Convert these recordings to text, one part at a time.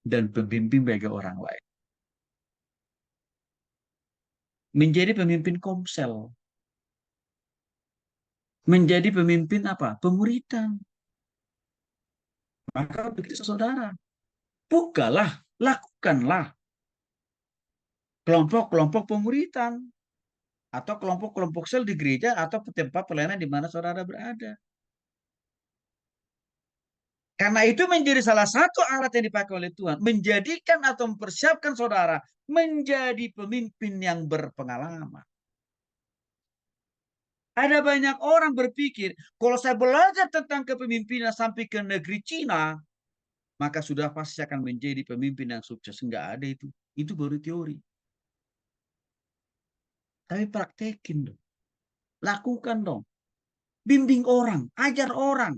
dan pembimbing bagi orang lain. Menjadi pemimpin komsel. Menjadi pemimpin apa? Pemuritan. Maka begitu saudara, bukalah, lakukanlah kelompok-kelompok pemuritan atau kelompok-kelompok sel di gereja atau tempat pelayanan di mana saudara berada. Karena itu menjadi salah satu alat yang dipakai oleh Tuhan, menjadikan atau mempersiapkan saudara menjadi pemimpin yang berpengalaman. Ada banyak orang berpikir, kalau saya belajar tentang kepemimpinan sampai ke negeri Cina, maka sudah pasti akan menjadi pemimpin yang sukses. Enggak ada itu. Itu baru teori. Tapi praktekin dong. Lakukan dong. Bimbing orang, ajar orang,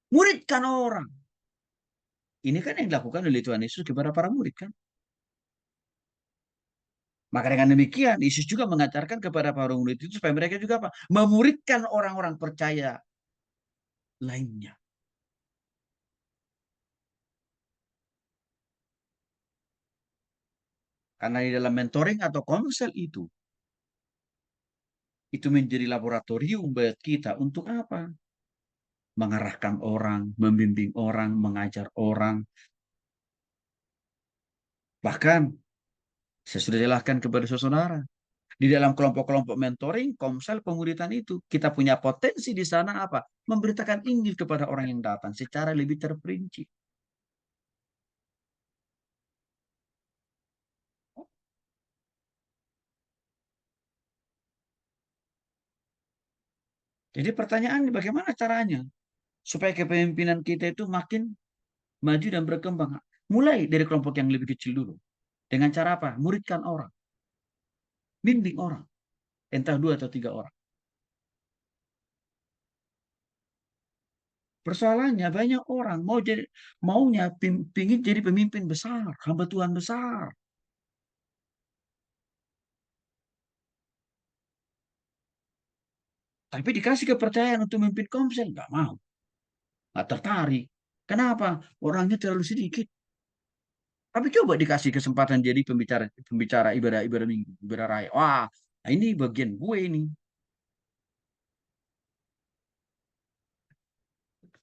muridkan orang. Ini kan yang dilakukan oleh Tuhan Yesus kepada para murid kan. Maka dengan demikian, Yesus juga mengajarkan kepada para murid itu supaya mereka juga apa? Memuridkan orang-orang percaya lainnya. Karena di dalam mentoring atau konsel itu menjadi laboratorium buat kita untuk apa? Mengarahkan orang, membimbing orang, mengajar orang. Bahkan, saya sudah jelaskan kepada saudara, di dalam kelompok-kelompok mentoring, komsel, pemuritan itu, kita punya potensi di sana apa? Memberitakan Injil kepada orang yang datang secara lebih terperinci. Jadi pertanyaannya bagaimana caranya supaya kepemimpinan kita itu makin maju dan berkembang. Mulai dari kelompok yang lebih kecil dulu. Dengan cara apa? Muridkan orang, bimbing orang, entah dua atau tiga orang. Persoalannya banyak orang maunya pingin jadi pemimpin besar, hamba Tuhan besar. Tapi dikasih kepercayaan untuk memimpin komsel, nggak mau, nggak tertarik. Kenapa? Orangnya terlalu sedikit. Tapi coba dikasih kesempatan jadi pembicara pembicara ibadah minggu, ibadah raya. Wah, nah ini bagian gue ini.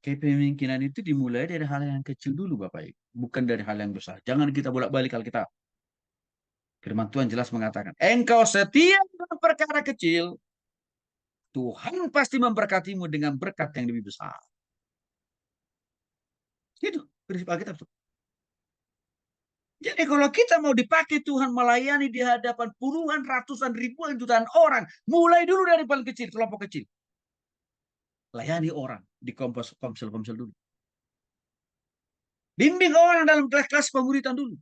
Kepemimpinan itu dimulai dari hal yang kecil dulu, Bapak Ibu. Bukan dari hal yang besar. Jangan kita bolak-balik Alkitab. Firman Tuhan jelas mengatakan, engkau setia dalam perkara kecil, Tuhan pasti memberkatimu dengan berkat yang lebih besar. Itu prinsip Alkitab. Jadi kalau kita mau dipakai Tuhan melayani di hadapan puluhan, ratusan, ribuan, jutaan orang, mulai dulu dari paling kecil, kelompok kecil. Layani orang di komsel-komsel dulu. Bimbing orang dalam kelas-kelas pemuritan dulu.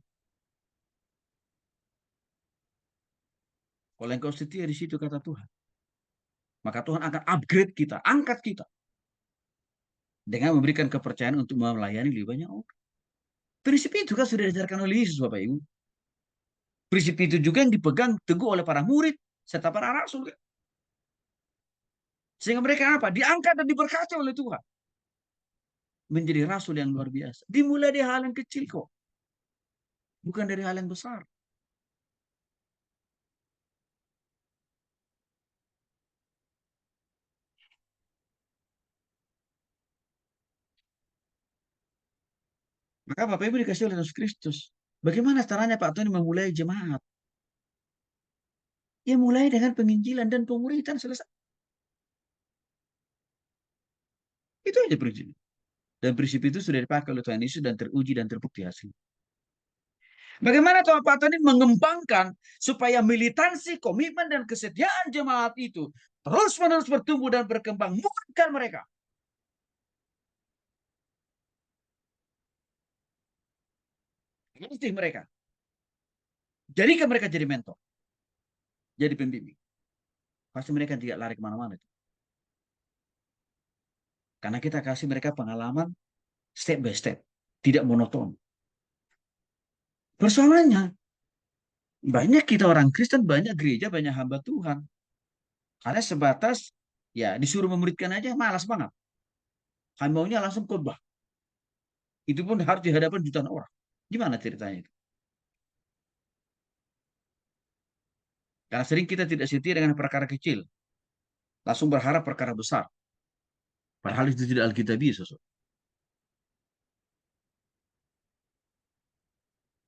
Kalau engkau setia di situ kata Tuhan, maka Tuhan akan upgrade kita, angkat kita dengan memberikan kepercayaan untuk melayani lebih banyak orang. Prinsip itu kan sudah diajarkan oleh Yesus, Bapak Ibu. Prinsip itu juga yang dipegang teguh oleh para murid serta para rasul. Sehingga mereka apa? Diangkat dan diberkati oleh Tuhan. Menjadi rasul yang luar biasa. Dimulai dari hal yang kecil kok. Bukan dari hal yang besar. Maka Bapak Ibu dikasih oleh Yesus Kristus. Bagaimana caranya Pak Tony memulai jemaat? Ya mulai dengan penginjilan dan pemuritan selesai. Itu aja prinsip. Dan prinsip itu sudah dipakai oleh Tuhan Yesus dan teruji dan terbukti hasil. Bagaimana Tuhan Pak Tony mengembangkan supaya militansi, komitmen, dan kesetiaan jemaat itu terus-menerus bertumbuh dan berkembang. Bukan mereka. Ngerti mereka. Jadikan mereka jadi mentor. Jadi pembimbing. Pasti mereka tidak lari kemana-mana. Karena kita kasih mereka pengalaman step by step. Tidak monoton. Persoalannya, banyak kita orang Kristen, banyak gereja, banyak hamba Tuhan. Karena sebatas, ya disuruh memuridkan aja, malas banget. Kan maunya langsung khotbah. Itu pun harus dihadapan jutaan orang. Gimana ceritanya itu? Karena sering kita tidak setia dengan perkara kecil, langsung berharap perkara besar. Padahal itu tidak alkitabiah, Saudara.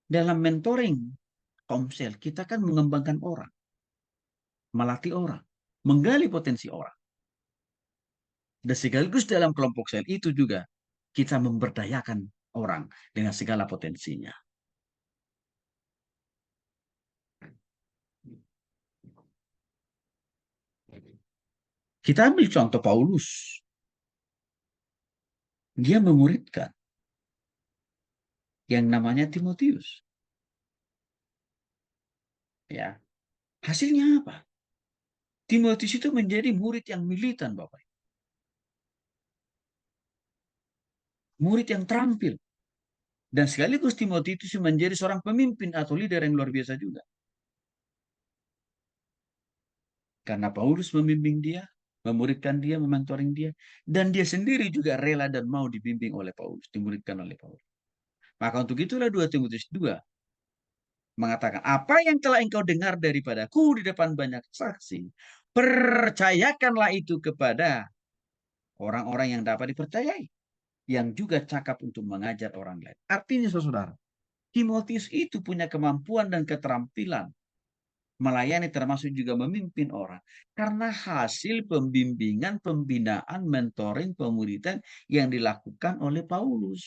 Dalam mentoring komsel, kita kan mengembangkan orang, melatih orang, menggali potensi orang. Dan sekaligus dalam kelompok sel itu juga kita memberdayakan orang dengan segala potensinya. Kita ambil contoh Paulus. Dia memuridkan yang namanya Timotius. Ya, hasilnya apa? Timotius itu menjadi murid yang militan, Bapak. Murid yang terampil. Dan sekaligus Timotius menjadi seorang pemimpin atau leader yang luar biasa juga. Karena Paulus membimbing dia, memuridkan dia, mementoring dia. Dan dia sendiri juga rela dan mau dibimbing oleh Paulus, dimuridkan oleh Paulus. Maka untuk itulah 2 Timotius 2 mengatakan, apa yang telah engkau dengar daripadaku di depan banyak saksi, percayakanlah itu kepada orang-orang yang dapat dipercayai, yang juga cakap untuk mengajar orang lain. Artinya, saudara, Timotius itu punya kemampuan dan keterampilan melayani termasuk juga memimpin orang. Karena hasil pembimbingan, pembinaan, mentoring, pemuridan yang dilakukan oleh Paulus.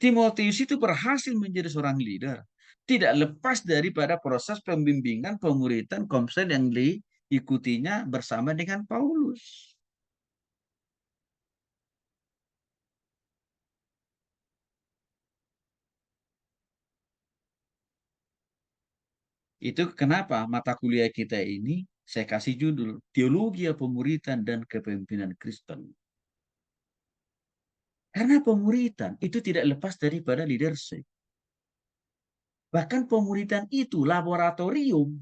Timotius itu berhasil menjadi seorang leader. Tidak lepas daripada proses pembimbingan, pemuridan, komsel yang diikutinya bersama dengan Paulus. Itu kenapa mata kuliah kita ini saya kasih judul Teologi Pemuridan dan Kepemimpinan Kristen. Karena pemuridan itu tidak lepas daripada leadership. Bahkan pemuridan itu laboratorium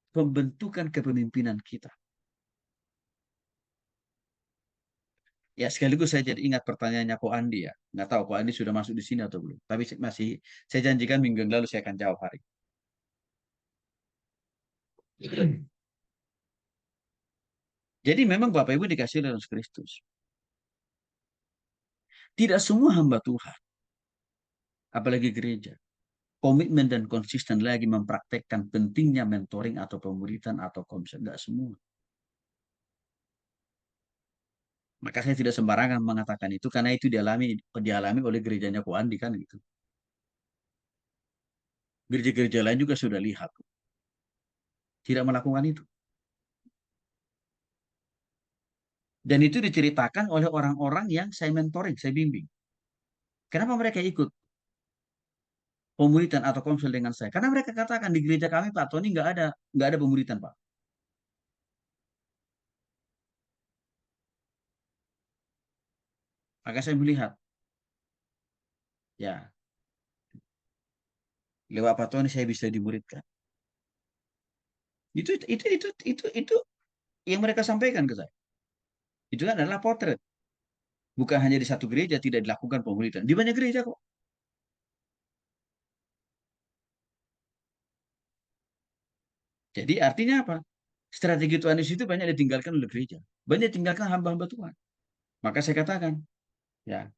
pembentukan kepemimpinan kita. Ya sekaligus saya jadi ingat pertanyaannya Ko Andi ya. Nggak tahu Ko Andi sudah masuk di sini atau belum. Tapi masih saya janjikan minggu yang lalu saya akan jawab hari. Jadi memang Bapak Ibu dikasih oleh Yesus Kristus. Tidak semua hamba Tuhan, apalagi gereja, komitmen dan konsisten lagi mempraktekkan pentingnya mentoring atau pemuridan atau komsel. Tidak semua. Maka saya tidak sembarangan mengatakan itu karena itu dialami oleh gerejanya Ko Andi kan gitu. Gereja-gereja lain juga sudah lihat tidak melakukan itu. Dan itu diceritakan oleh orang-orang yang saya mentoring, saya bimbing. Kenapa mereka ikut pemuritan atau komsel dengan saya? Karena mereka katakan di gereja kami Pak Tony nggak ada pemuritan Pak. Maka saya melihat ya lewat Pak Tony saya bisa dimuridkan. Itu yang mereka sampaikan ke saya. Itu adalah potret. Bukan hanya di satu gereja tidak dilakukan pemuritan. Di banyak gereja kok. Jadi artinya apa? Strategi Tuhan di situ banyak ditinggalkan oleh gereja. Banyak ditinggalkan hamba-hamba Tuhan. Maka saya katakan, ya,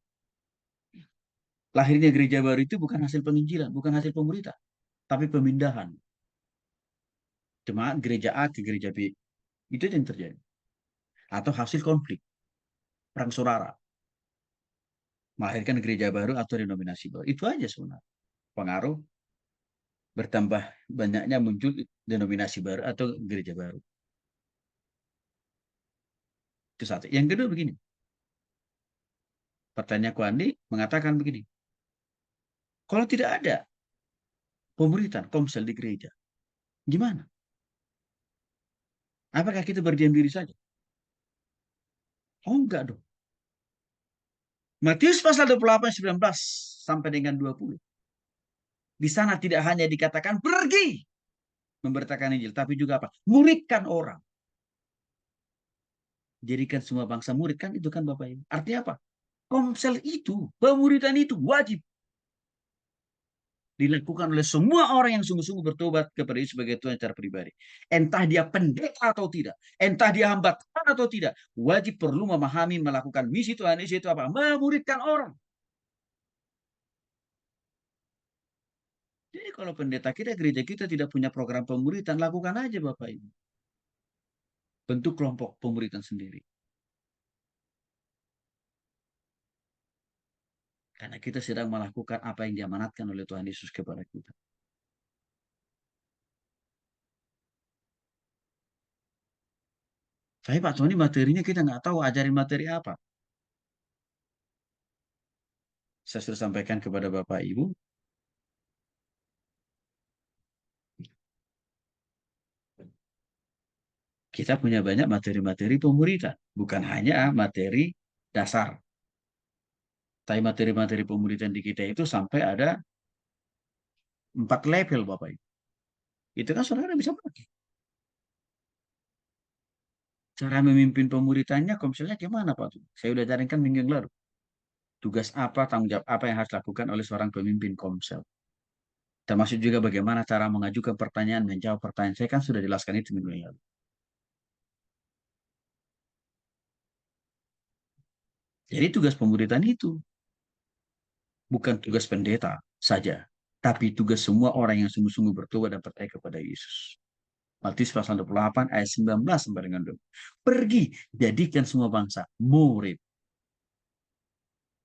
lahirnya gereja baru itu bukan hasil penginjilan, bukan hasil pemuritan, tapi pemindahan jemaat gereja A ke gereja B. Itu yang terjadi. Atau hasil konflik, perang saudara, melahirkan gereja baru atau denominasi baru. Itu aja sebenarnya. Pengaruh bertambah banyaknya muncul denominasi baru atau gereja baru. Itu satu. Yang kedua begini, pertanyaan Kwandi mengatakan begini, kalau tidak ada pemuritan komsel di gereja, gimana? Apakah kita berdiam diri saja? Oh enggak dong. Matius pasal 28, 19 sampai dengan 20. Di sana tidak hanya dikatakan pergi memberitakan Injil, tapi juga apa? Muridkan orang. Jadikan semua bangsa murid, kan itu kan Bapak Ibu. Artinya apa? Komsel itu, pemuridan itu wajib dilakukan oleh semua orang yang sungguh-sungguh bertobat kepada Yesus sebagai Tuhan secara pribadi. Entah dia pendeta atau tidak, entah dia hamba Tuhan atau tidak, wajib perlu memahami melakukan misi Tuhan Yesus itu apa? Memuridkan orang. Jadi kalau pendeta kita, gereja kita tidak punya program pemuridan, lakukan aja Bapak Ibu. Bentuk kelompok pemuridan sendiri. Karena kita sedang melakukan apa yang diamanatkan oleh Tuhan Yesus kepada kita. Tapi Pak Tony materinya kita nggak tahu ajarin materi apa. Saya sudah sampaikan kepada Bapak Ibu, kita punya banyak materi-materi pemuridan. Bukan hanya materi dasar. Tapi materi-materi pemuridan di kita itu sampai ada 4 level Bapak Ibu. Itu kan saudara bisa pakai. Cara memimpin pemuritannya, misalnya gimana Pak? Saya udah jaringkan minggu yang lalu. Tugas apa, tanggung jawab apa yang harus dilakukan oleh seorang pemimpin komsel. Termasuk juga bagaimana cara mengajukan pertanyaan, menjawab pertanyaan. Saya kan sudah jelaskan itu minggu yang lalu. Jadi tugas pemuritan itu bukan tugas pendeta saja, tapi tugas semua orang yang sungguh-sungguh bertobat dan percaya kepada Yesus. Matius pasal 28 ayat 19 sampai dengan 20. Pergi, jadikan semua bangsa murid.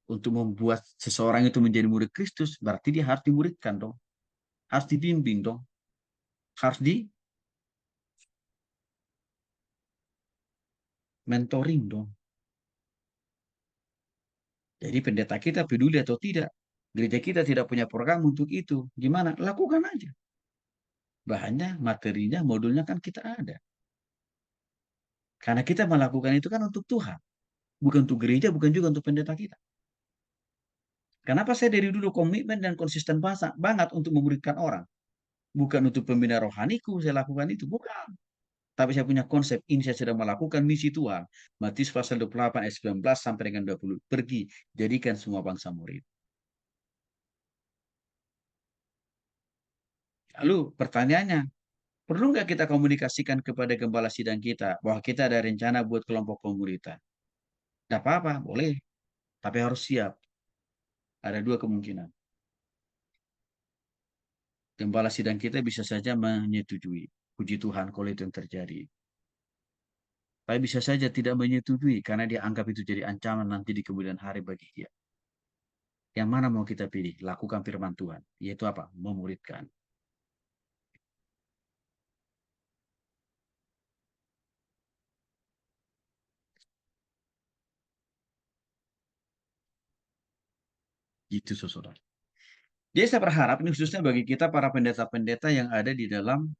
Untuk membuat seseorang itu menjadi murid Kristus, berarti dia harus dimuridkan dong. Harus dibimbing dong. Harus di mentoring dong. Jadi pendeta kita peduli atau tidak, gereja kita tidak punya program untuk itu. Gimana? Lakukan aja. Bahannya, materinya, modulnya kan kita ada. Karena kita melakukan itu kan untuk Tuhan. Bukan untuk gereja, bukan juga untuk pendeta kita. Kenapa saya dari dulu komitmen dan konsisten banget untuk memuridkan orang? Bukan untuk pembina rohaniku saya lakukan itu, bukan. Tapi saya punya konsep, ini saya sedang melakukan misi Tuhan. Matius pasal 28 ayat 19 sampai dengan 20. Pergi, jadikan semua bangsa murid. Lalu pertanyaannya, perlu nggak kita komunikasikan kepada gembala sidang kita bahwa kita ada rencana buat kelompok pemuritan? Tidak apa-apa, boleh. Tapi harus siap. Ada dua kemungkinan. Gembala sidang kita bisa saja menyetujui. Puji Tuhan kalau itu yang terjadi. Tapi bisa saja tidak menyetujui karena dia anggap itu jadi ancaman nanti di kemudian hari bagi dia. Yang mana mau kita pilih? Lakukan firman Tuhan. Yaitu apa? Memuridkan. Gitu, saudara. Jadi saya berharap ini khususnya bagi kita para pendeta-pendeta yang ada di dalam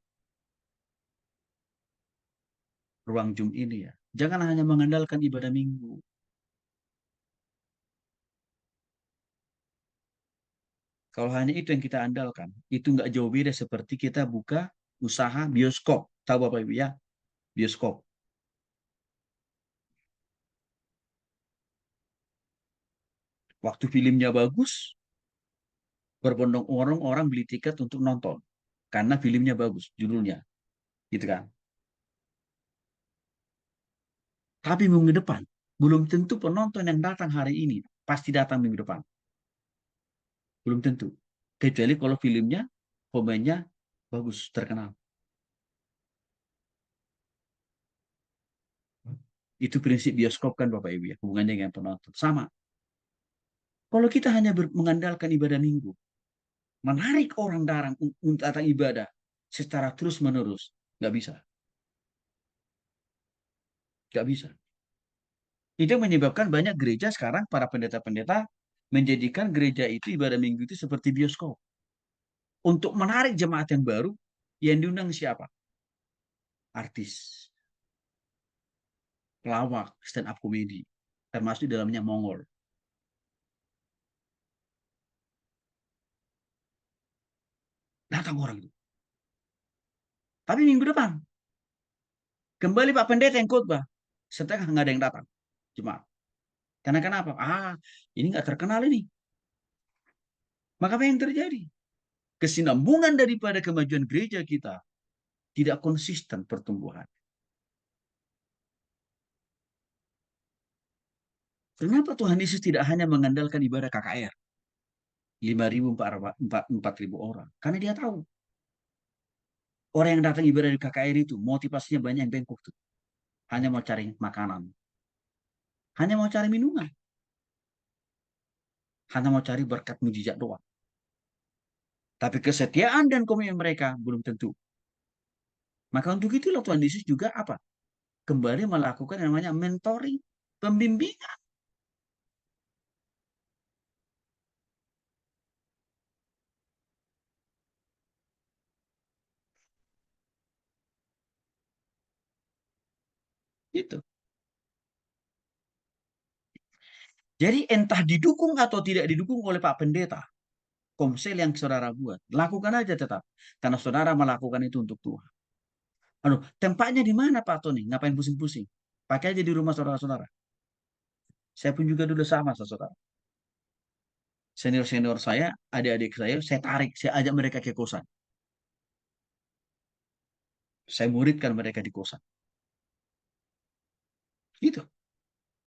ruang Zoom ini ya. Jangan hanya mengandalkan ibadah minggu. Kalau hanya itu yang kita andalkan, itu nggak jauh beda seperti kita buka usaha bioskop. Tahu Bapak Ibu ya? Bioskop. Waktu filmnya bagus, berbondong-bondong orang beli tiket untuk nonton. Karena filmnya bagus, judulnya. Gitu kan. Tapi minggu depan, belum tentu penonton yang datang hari ini pasti datang minggu depan. Belum tentu. Kecuali kalau filmnya, pemainnya bagus, terkenal. Itu prinsip bioskop kan Bapak Ibu ya, hubungannya dengan penonton. Sama. Kalau kita hanya mengandalkan ibadah minggu, menarik orang untuk datang ibadah secara terus-menerus, nggak bisa. Nggak bisa. Itu menyebabkan banyak gereja sekarang, para pendeta-pendeta, menjadikan gereja itu ibadah minggu itu seperti bioskop. Untuk menarik jemaat yang baru, yang diundang siapa? Artis, pelawak, stand up comedy, termasuk di dalamnya Mongol. Datang orang itu. Tapi minggu depan, kembali Pak Pendeta yang khotbah. setengah nggak ada yang datang. Cuma karena kenapa? Ini nggak terkenal ini. Maka apa yang terjadi? Kesinambungan daripada kemajuan gereja kita tidak konsisten pertumbuhan. Kenapa Tuhan Yesus tidak hanya mengandalkan ibadah KKR 5.000 4.000 orang? Karena dia tahu orang yang datang ibadah di KKR itu motivasinya banyak yang bengkok tuh. Hanya mau cari makanan, hanya mau cari minuman, hanya mau cari berkat mujizat doang. Tapi kesetiaan dan komitmen mereka belum tentu. Maka untuk itulah Tuhan Yesus juga apa? Kembali melakukan yang namanya mentoring, pembimbingan. Gitu. Jadi entah didukung atau tidak didukung oleh Pak Pendeta, komsel yang saudara buat, lakukan aja tetap. Karena saudara melakukan itu untuk Tuhan. Aduh, tempatnya di mana Pak Tony? Ngapain pusing-pusing? Pakai aja di rumah saudara-saudara. Saya pun juga dulu sama, saudara. Senior-senior saya, adik-adik saya tarik, saya ajak mereka ke kosan. Saya muridkan mereka di kosan. Gitu.